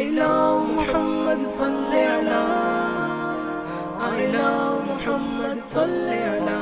I love Muhammad salli ala, I love Muhammad salli ala.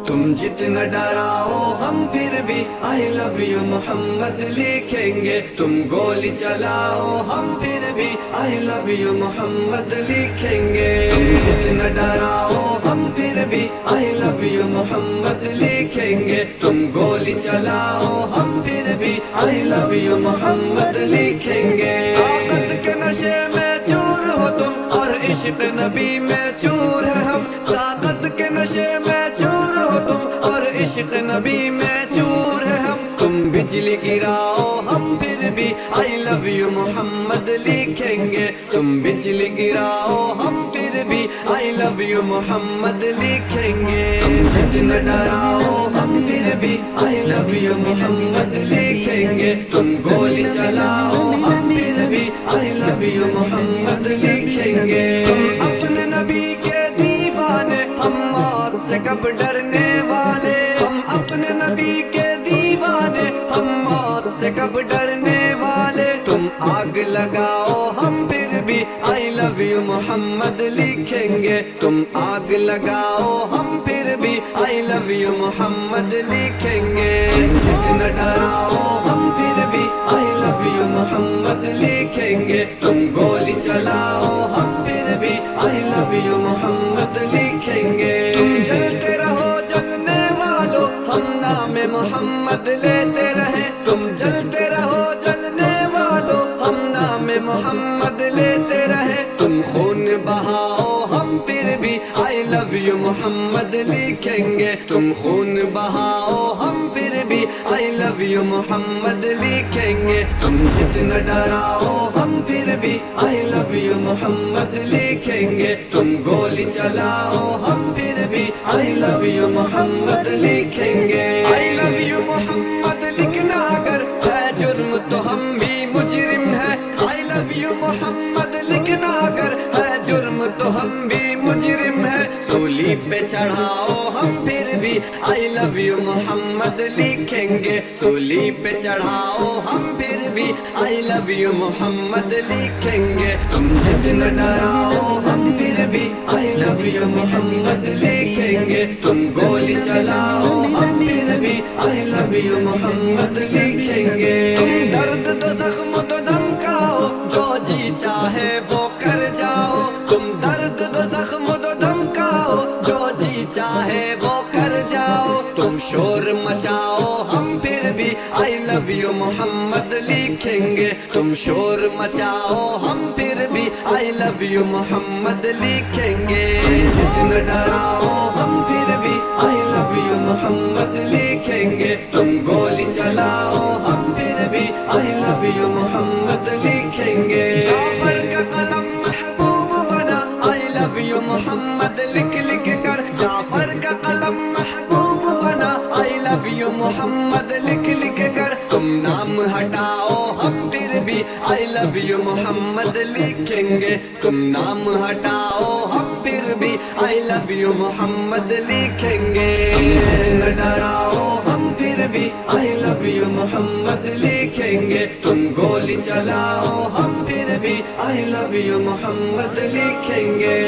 تم جتنا ڈراؤ ہم پھر بھی I love you محمد لکھیں گے. تم گولی چلاؤ ہم پھر بھی I love you محمد لکھیں گے. تم جتنا ڈراؤ ہم پھر بھی I love you محمد لکھیں گے. تم گولی چلاؤ ہم پھر بھی I love you محمد لکھیں گے. طاقت کے نشے میں چور ہو تم اور عشق نبی میں چور ہے ہم. طاقت کے نشے میں چور ہو تم اور عشق نبی میں چور ہے ہم. تم بجلی گراؤ ہم پھر بھی I love you محمد لکھیں گے. تم بجلی گراؤ ہم پھر بھی I love you محمد لکھیں گے. تم جتنا ڈراؤ ہم پھر بھی I love you محمد لکھیں گے. تم گولی چلاؤ ہم پھر بھی I love you محمد لکھیں گے. تم اپنے نبی کے دیوانے ہم موت سے کب ڈرنے والے. ہم اپنے نبی کے دیوانے ہم موت سے کب ڈرنے والے. تم آگ لگاؤ ہم پھر بھی I love you محمد لکھیں گے. تم آگ لگاؤ ہم پھر بھی I love you محمد لکھیں گے. جتنا ڈراؤ ہم پھر بھی I love you محمد لکھیں گے. تم گولی چلاؤ ہم پھر بھی I love you محمد لکھیں گے. تم جلتے رہو جلنے والو ہم نام محمد لیتے رہیں. تم جلتے رہو جلنے والو ہم نام محمد لیتے رہیں. تم خون بہاؤ ہم پھر بھی I love you محمد لکھیں گے. تم خون بہاؤ ہم پھر بھی I love you محمد لکھیں گے. تم جتنا ڈراؤ ہم پھر بھی I love you محمد لکھیں گے. تم گولی چلاؤ ہم پھر بھی I love you محمد لکھیں گے. I love you محمد لکھنا اگر ہے جرم تو ہم بھی مجرم ہیں. I love you محمد لکھنا اگر ہے جرم تو ہم بھی مجرم ہیں. سولی پہ چڑھاؤ ہم پھر بھی I love you محمد لکھیں گے. سولی پہ چڑھاؤ ہم پھر بھی I love you محمد لکھیں گے. تم جتنا ڈراؤ ہم پھر بھی I love you محمد لکھیں گے. تم گولی چلاؤ ہم پھر بھی I love you محمد لکھیں گے. تم درد دو زخم دو دھمکاؤ جو جی چاہے وہ کر جاؤ. تم درد دو زخم دو دھمکاؤ جو جی چاہے وہ کر جاؤ. تم شور مچاؤ ہم پھر بھی I love you محمد لکھیں گے. تم شور مچاؤ ہم پھر بھی I love you محمد لکھیں گے. جتنا ڈراؤ ہم پھر بھی I love you محمد لکھیں گے. تم گولی چلاؤ ہم پھر بھی I love you محمد لکھیں گے. جعفر کا قلم محبوب بنا I love you محمد لکھ لکھ کر. جعفر کا قلم محبوب بنا I love you محمد لکھ لکھ کر. تم نام ہٹاؤ ہم پھر بھی I love you محمد لکھیں گے. تم نام ہٹاؤ ہم پھر بھی I love you محمد لکھیں گے. نہ ڈراؤ ہم پھر بھی I love you محمد لکھیں گے. تم گولی چلاؤ ہم پھر بھی I love you محمد لکھیں گے.